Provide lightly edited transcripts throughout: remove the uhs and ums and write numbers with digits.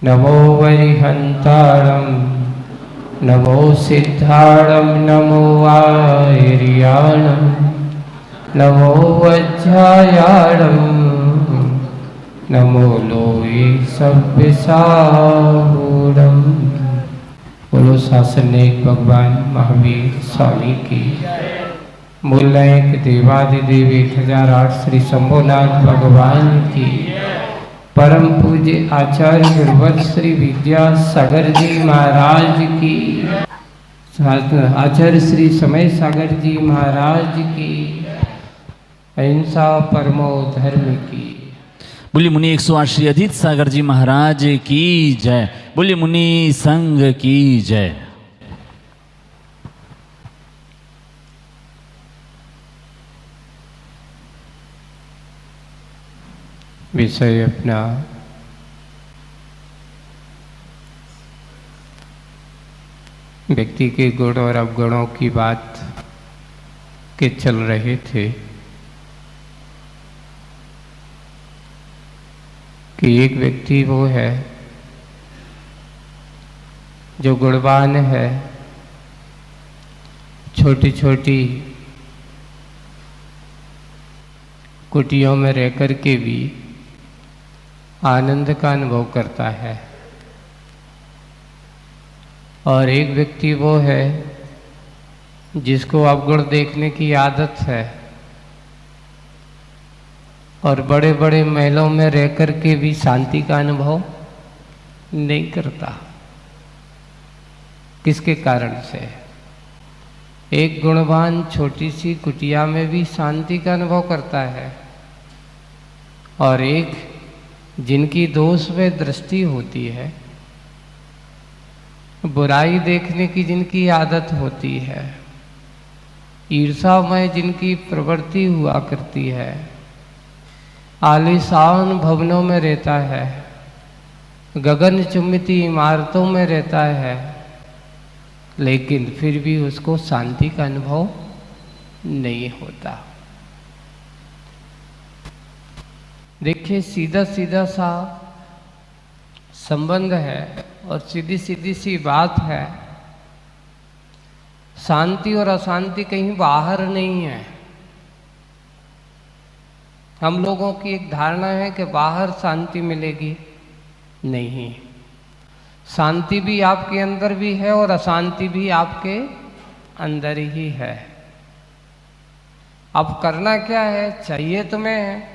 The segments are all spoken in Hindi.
नमो वरिहंताणं नमो सिद्धाणं नमो आर्याणं नमो वज्रायाणं नमो लोये सव्यसाहूणं। बोलो शासनिक भगवान महावीर स्वामी की। मूल नायक देवादिदेव 1008 श्री शंभुनाथ भगवान की। परम पूज्य आचार्य गुरुवर श्री विद्यासागर जी महाराज की। आचार्य श्री समय सागर जी महाराज की। अहिंसा परमो धर्म की। बोलिए मुनि 108 श्री अजीत सागर जी महाराज की जय। बोलिए मुनि संघ की जय। विषय अपना व्यक्ति के गुण और अवगुणों की बात के चल रहे थे कि एक व्यक्ति वो है जो गुणवान है, छोटी छोटी कुटियों में रह कर के भी आनंद का अनुभव करता है। और एक व्यक्ति वो है जिसको अवगुण देखने की आदत है और बड़े बड़े महलों में रह कर के भी शांति का अनुभव नहीं करता। किसके कारण से? एक गुणवान छोटी सी कुटिया में भी शांति का अनुभव करता है और एक जिनकी दोष में दृष्टि होती है, बुराई देखने की जिनकी आदत होती है, ईर्षा में जिनकी प्रवृत्ति हुआ करती है, आलीशान भवनों में रहता है, गगन चुम्बिती इमारतों में रहता है, लेकिन फिर भी उसको शांति का अनुभव नहीं होता। देखिए, सीधा सीधा सा संबंध है और सीधी सीधी सी बात है। शांति और अशांति कहीं बाहर नहीं है। हम लोगों की एक धारणा है कि बाहर शांति मिलेगी। नहीं, शांति भी आपके अंदर भी है और अशांति भी आपके अंदर ही है। अब करना क्या है? चाहिए तुम्हें,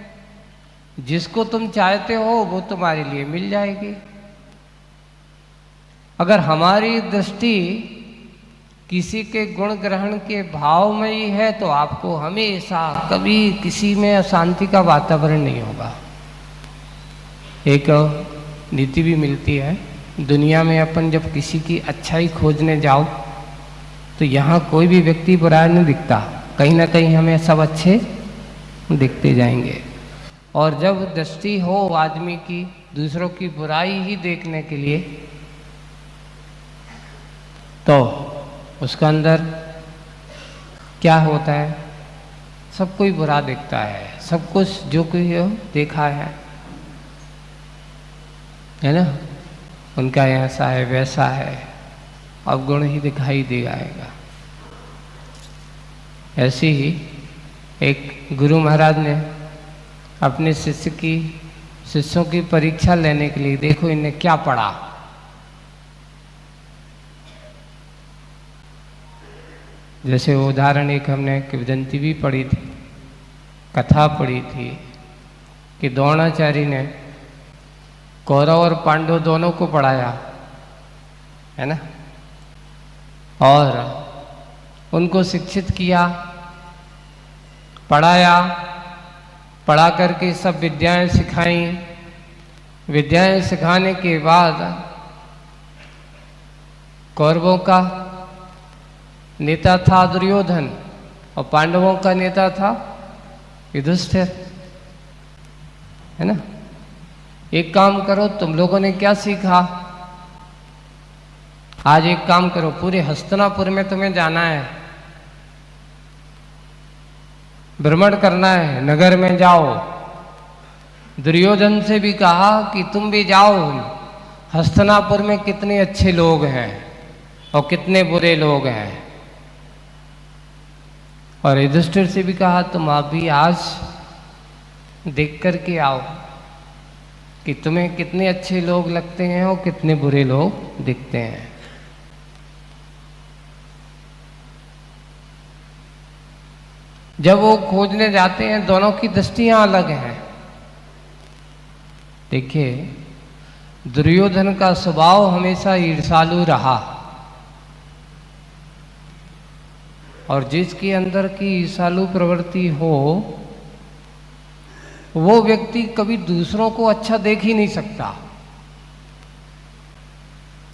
जिसको तुम चाहते हो वो तुम्हारे लिए मिल जाएगी। अगर हमारी दृष्टि किसी के गुण ग्रहण के भाव में ही है तो आपको हमेशा कभी किसी में अशांति का वातावरण नहीं होगा। एक नीति भी मिलती है दुनिया में, अपन जब किसी की अच्छाई खोजने जाओ तो यहाँ कोई भी व्यक्ति बुरा नहीं दिखता, कहीं ना कहीं हमें सब अच्छे दिखते जाएंगे। और जब दृष्टि हो आदमी की दूसरों की बुराई ही देखने के लिए, तो उसका अंदर क्या होता है? सब कोई बुरा दिखता है, सब कुछ जो कोई हो देखा है ना, उनका ऐसा है वैसा है, अवगुण ही दिखाई दे आएगा। ऐसे ही एक गुरु महाराज ने अपने शिष्यों की परीक्षा लेने के लिए, देखो इन्हें क्या पढ़ा। जैसे उदाहरण एक हमने किंवदंती भी पढ़ी थी, कथा पढ़ी थी कि द्रोणाचार्य ने कौरव और पांडव दोनों को पढ़ाया है ना, और उनको शिक्षित किया, पढ़ाया, पढ़ा करके सब विद्याएं सिखाई। विद्याएं सिखाने के बाद कौरवों का नेता था दुर्योधन और पांडवों का नेता था युधिष्ठिर, है ना। एक काम करो, तुम लोगों ने क्या सीखा? आज एक काम करो, पूरे हस्तिनापुर में तुम्हें जाना है, भ्रमण करना है, नगर में जाओ। दुर्योधन से भी कहा कि तुम भी जाओ, हस्तिनापुर में कितने अच्छे लोग हैं और कितने बुरे लोग हैं। और युधिष्ठिर से भी कहा तुम आप भी आज देख कर के आओ कि तुम्हें कितने अच्छे लोग लगते हैं और कितने बुरे लोग दिखते हैं। जब वो खोजने जाते हैं दोनों की दृष्टियां अलग हैं। देखिए, दुर्योधन का स्वभाव हमेशा ईर्ष्यालु रहा और जिसके अंदर की ईर्ष्यालु प्रवृत्ति हो वो व्यक्ति कभी दूसरों को अच्छा देख ही नहीं सकता।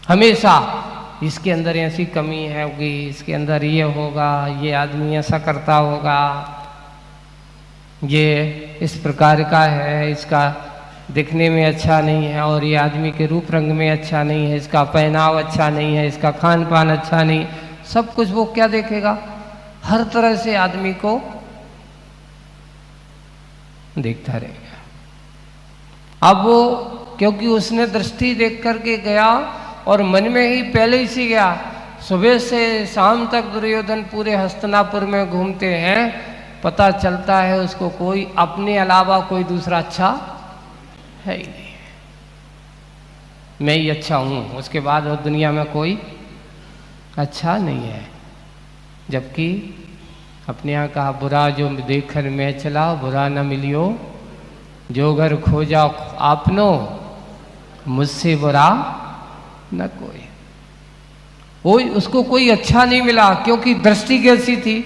हमेशा इसके अंदर ऐसी कमी है होगी, इसके अंदर ये होगा, ये आदमी ऐसा करता होगा, ये इस प्रकार का है, इसका दिखने में अच्छा नहीं है और ये आदमी के रूप रंग में अच्छा नहीं है, इसका पहनाव अच्छा नहीं है, इसका खान पान अच्छा नहीं, सब कुछ वो क्या देखेगा, हर तरह से आदमी को देखता रहेगा। अब वो क्योंकि उसने दृष्टि देख करके गया और मन में ही पहले ही से गया, सुबह से शाम तक दुर्योधन पूरे हस्तिनापुर में घूमते हैं, पता चलता है उसको कोई अपने अलावा कोई दूसरा अच्छा है ही नहीं, मैं ही अच्छा हूँ, उसके बाद वो दुनिया में कोई अच्छा नहीं है। जबकि अपने यहाँ कहा बुरा जो देखकर मैं चला बुरा न मिलियो, जो घर खोजा आपनो मुझसे बुरा न कोई उसको कोई अच्छा नहीं मिला क्योंकि दृष्टि कैसी थी,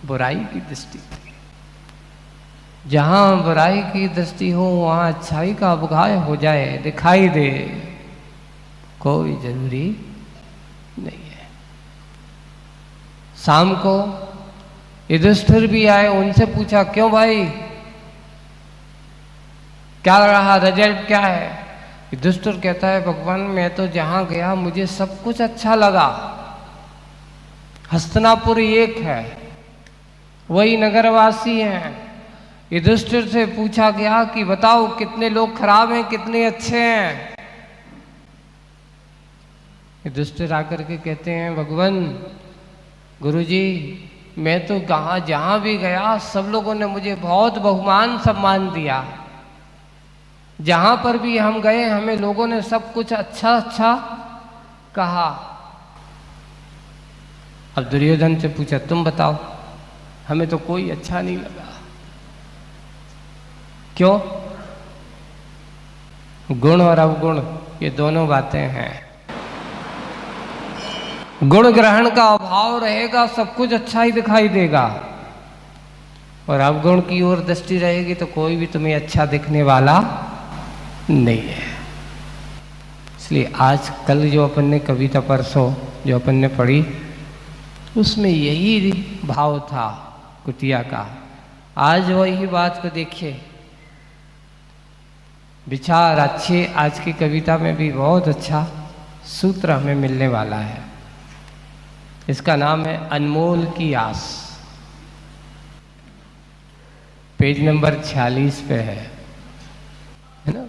बुराई की दृष्टि थी। जहां बुराई की दृष्टि हो वहां अच्छाई का अवगाह हो जाए, दिखाई दे, कोई जरूरी नहीं है। शाम को युधिष्ठिर भी आए, उनसे पूछा क्यों भाई, क्या रहा, रिजल्ट क्या है। युधिष्ठिर कहता है भगवान मैं तो जहां गया मुझे सब कुछ अच्छा लगा, हस्तिनापुर एक है, वही नगरवासी हैं। युधिष्ठिर से पूछा गया कि बताओ कितने लोग खराब हैं कितने अच्छे हैं। युधिष्ठिर आकर के कहते हैं भगवान गुरुजी मैं तो जहां भी गया सब लोगों ने मुझे बहुत बहुमान सम्मान दिया, जहां पर भी हम गए हमें लोगों ने सब कुछ अच्छा अच्छा कहा। अब दुर्योधन से पूछा तुम बताओ, हमें तो कोई अच्छा नहीं लगा। क्यों? गुण और अवगुण ये दोनों बातें हैं। गुण ग्रहण का अभाव रहेगा सब कुछ अच्छा ही दिखाई देगा, और अवगुण की ओर दृष्टि रहेगी तो कोई भी तुम्हें अच्छा दिखने वाला नहीं है। इसलिए आज कल जो अपन ने कविता परसों जो अपन ने पढ़ी उसमें यही भाव था कुटिया का। आज वही बात को देखिए, विचार अच्छे, आज की कविता में भी बहुत अच्छा सूत्र हमें मिलने वाला है। इसका नाम है अनमोल की आस, पेज नंबर 46 पे है ना।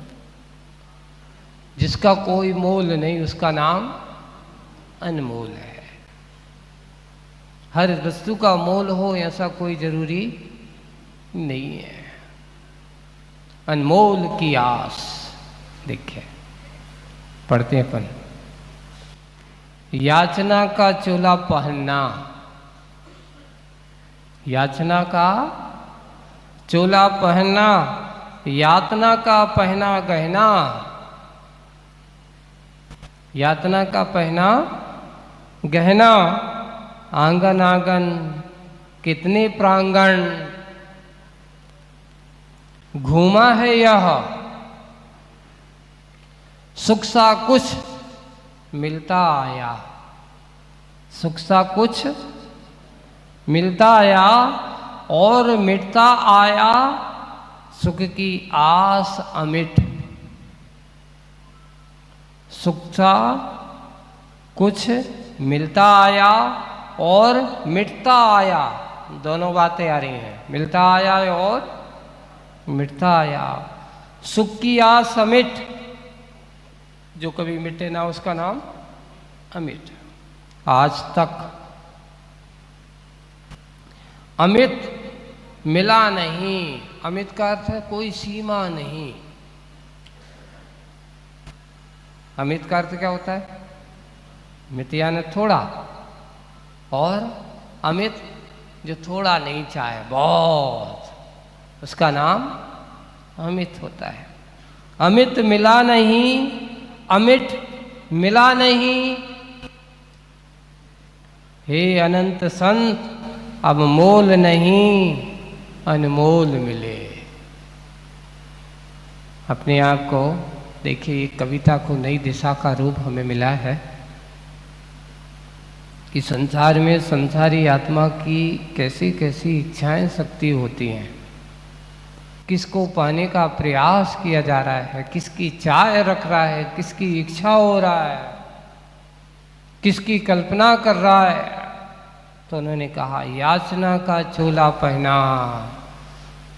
जिसका कोई मोल नहीं उसका नाम अनमोल है। हर वस्तु का मोल हो ऐसा कोई जरूरी नहीं है। अनमोल की आस, देखिए पढ़ते हैं अपन। याचना का चोला पहनना, याचना का चोला पहनना, यातना का पहना गहना, यातना का पहना गहना, आंगन आंगन कितने प्रांगण, घूमा है यह सुख सा कुछ मिलता आया, सुख सा कुछ मिलता आया और मिटता आया सुख की आस अमिट। सुख सा कुछ मिलता आया और मिटता आया, दोनों बातें आ रही हैं, मिलता आया और मिटता आया। सुख की आस अमिट, जो कभी मिटे ना उसका नाम अमिट। आज तक अमित मिला नहीं। अमित का अर्थ है कोई सीमा नहीं। अमित का अर्थ क्या होता है? मित यानी थोड़ा, और अमित जो थोड़ा नहीं चाहे, बहुत, उसका नाम अमित होता है। अमित मिला नहीं, अमिट मिला नहीं। हे अनंत संत, अब मोल नहीं, अनमोल मिले। अपने आप को देखिए, कविता को नई दिशा का रूप हमें मिला है कि संसार में संसारी आत्मा की कैसी कैसी इच्छाएं शक्ति होती हैं। किसको पाने का प्रयास किया जा रहा है, किसकी चाह रख रहा है, किसकी इच्छा हो रहा है, किसकी कल्पना कर रहा है। तो उन्होंने कहा, याचना का चोला पहना,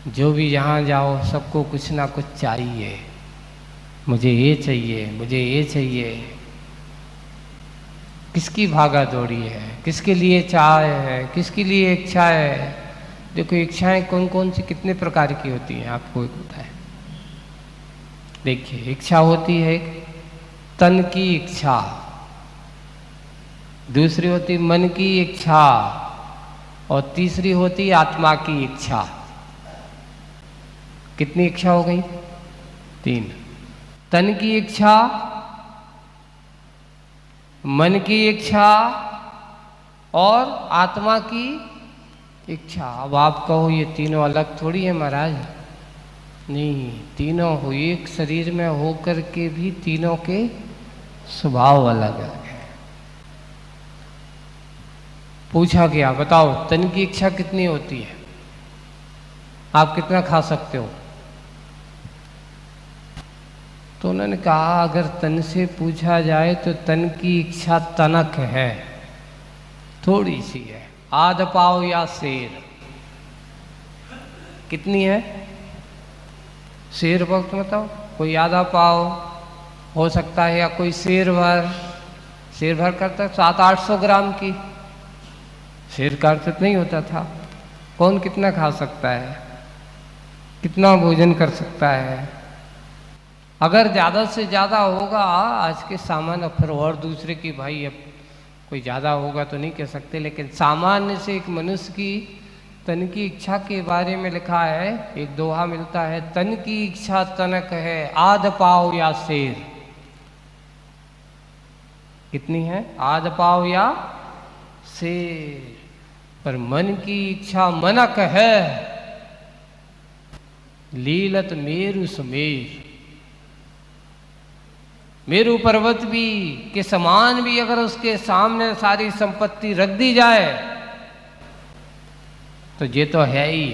जो भी यहाँ जाओ सबको कुछ ना कुछ चाहिए। मुझे ये चाहिए, मुझे ये चाहिए। किसकी भागा दौड़ी है, किसके लिए चाह है, किसके लिए इच्छा है। देखो, इच्छाएं कौन कौन सी कितने प्रकार की होती हैं, आपको एक बताएं। देखिए, इच्छा होती है तन की इच्छा, दूसरी होती मन की इच्छा, और तीसरी होती आत्मा की इच्छा। कितनी इच्छा हो गई? 3। तन की इच्छा, मन की इच्छा और आत्मा की इच्छा। अब आप कहो ये तीनों अलग थोड़ी है महाराज। नहीं, तीनों हो एक शरीर में होकर के भी तीनों के स्वभाव अलग अलग है। पूछा गया, बताओ तन की इच्छा कितनी होती है? आप कितना खा सकते हो? तो उन्होंने कहा, अगर तन से पूछा जाए तो तन की इच्छा तनक है, थोड़ी सी है। आध पाव या शेर। कितनी है? शेर वक्त बताओ, कोई आधा पाव हो सकता है, या कोई शेर भर। शेर भर करता है 700-800 ग्राम की। शेर का अर्थ नहीं होता था। कौन कितना खा सकता है, कितना भोजन कर सकता है? अगर ज़्यादा से ज़्यादा होगा आज के सामान, और फिर और दूसरे की भाई अब कोई ज़्यादा होगा तो नहीं कह सकते, लेकिन सामान्य से एक मनुष्य की तन की इच्छा के बारे में लिखा है। एक दोहा मिलता है, तन की इच्छा तनक है, आध पाव या शेर। कितनी है? आध पाव या शेर। पर मन की इच्छा मनक है, लीलत मेरु समेर। मेरु पर्वत भी के समान भी अगर उसके सामने सारी संपत्ति रख दी जाए तो ये तो है ही,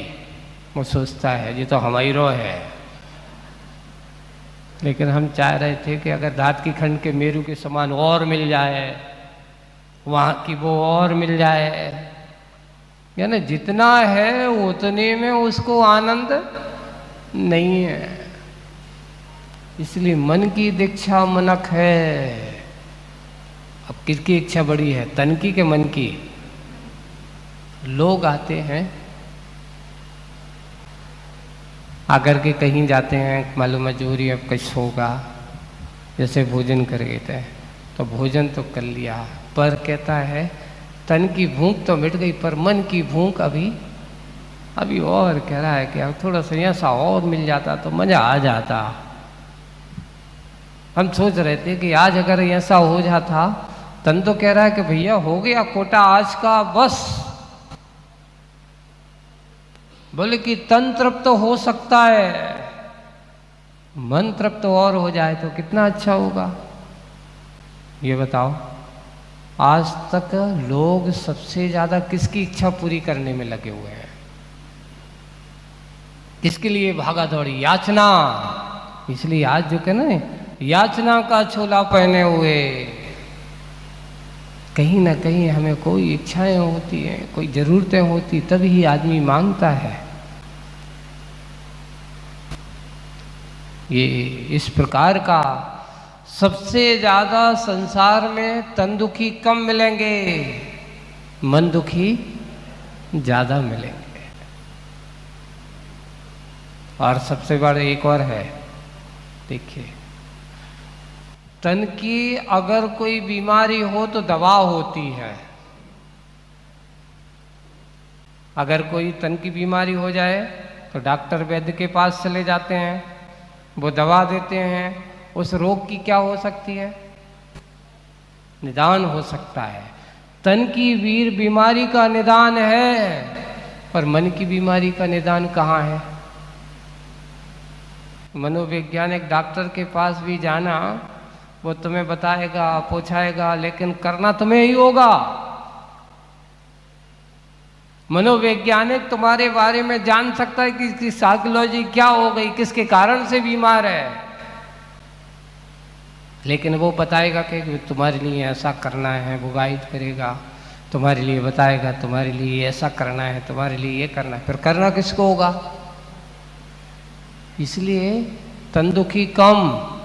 वो सोचता है ये तो हमारा है। लेकिन हम चाह रहे थे कि अगर दाँत की खंड के मेरु के समान और मिल जाए, वहाँ की वो और मिल जाए, यानी जितना है उतने में उसको आनंद नहीं है। इसलिए मन की दीक्षा मनक है। अब किसकी इच्छा बड़ी है, तन की के मन की? लोग आते हैं, आकर के कहीं जाते हैं, मालूम मजबूरी अब कुछ होगा, जैसे भोजन कर गए थे तो भोजन तो कर लिया, पर कहता है तन की भूख तो मिट गई, पर मन की भूख अभी और कह रहा है कि अब थोड़ा सा ऐसा और मिल जाता तो मज़ा आ जाता। हम सोच रहे थे कि आज अगर ऐसा हो जाता। तन तो कह रहा है कि भैया हो गया कोटा आज का, बस। बोले कि तन तृप्त तो हो सकता है, मन तृप्त तो और हो जाए तो कितना अच्छा होगा। ये बताओ, आज तक लोग सबसे ज़्यादा किसकी इच्छा पूरी करने में लगे हुए हैं? किसके लिए भागा दौड़ी? याचना। इसलिए आज जो कहना है, याचना का छोला पहने हुए, कहीं ना कहीं हमें कोई इच्छाएं होती हैं, कोई ज़रूरतें होती, तभी आदमी मांगता है। ये इस प्रकार का सबसे ज़्यादा संसार में तन दुखी कम मिलेंगे, मन दुखी ज़्यादा मिलेंगे। और सबसे बड़ा एक और है, देखिए, तन की अगर कोई बीमारी हो तो दवा होती है। अगर कोई तन की बीमारी हो जाए तो डॉक्टर वैद्य के पास चले जाते हैं, वो दवा देते हैं। उस रोग की क्या हो सकती है? निदान हो सकता है। तन की वीर बीमारी का निदान है, पर मन की बीमारी का निदान कहाँ है? मनोवैज्ञानिक डॉक्टर के पास भी जाना, वो तुम्हें बताएगा, पूछाएगा, लेकिन करना तुम्हें ही होगा। मनोवैज्ञानिक तुम्हारे बारे में जान सकता है कि इसकी साइकोलॉजी क्या हो गई, किसके कारण से बीमार है, लेकिन वो बताएगा कि तुम्हारे लिए ऐसा करना है, वो गाइड करेगा, तुम्हारे लिए बताएगा, तुम्हारे लिए ऐसा करना है, तुम्हारे लिए ये करना है। फिर करना किसको होगा? इसलिए तन दुखी कम,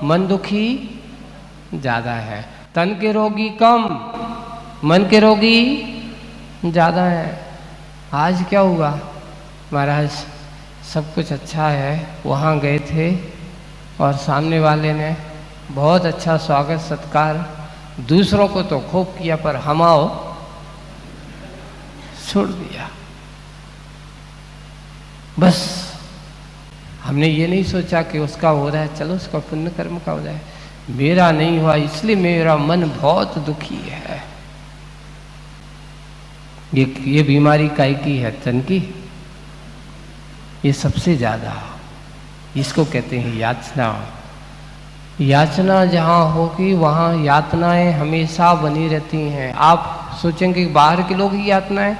मन दुखी ज़्यादा है। तन के रोगी कम, मन के रोगी ज़्यादा है। आज क्या हुआ महाराज, सब कुछ अच्छा है, वहाँ गए थे और सामने वाले ने बहुत अच्छा स्वागत सत्कार, दूसरों को तो खूब किया, पर हमाओ छोड़ दिया। बस हमने ये नहीं सोचा कि उसका हो रहा है, चलो उसका पुण्य कर्म का हो जाए, मेरा नहीं हुआ इसलिए मेरा मन बहुत दुखी है। ये बीमारी काय की है? तन की। ये सबसे ज़्यादा, इसको कहते हैं याचना। याचना जहाँ होगी वहाँ यातनाएं हमेशा बनी रहती हैं। आप सोचेंगे कि बाहर के लोग ही यातनाएं,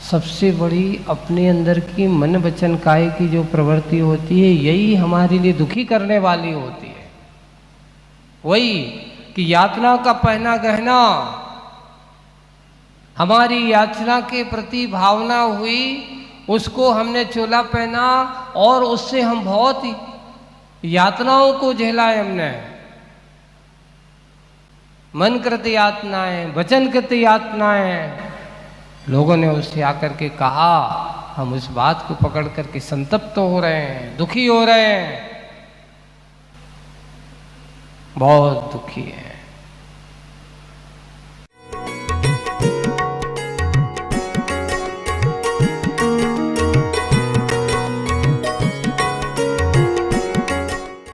सबसे बड़ी अपने अंदर की मन वचन काय की जो प्रवृत्ति होती है, यही हमारे लिए दुखी करने वाली होती है। वही कि यातना का पहना गहना, हमारी याचना के प्रति भावना हुई, उसको हमने चोला पहना और उससे हम बहुत यातनाओं को झेला है। हमने मन कृत यातनाएं, वचन कृत यातनाएं, लोगों ने उससे आकर के कहा, हम उस बात को पकड़ करके संतप्त हो रहे हैं, दुखी हो रहे हैं, बहुत दुखी हैं।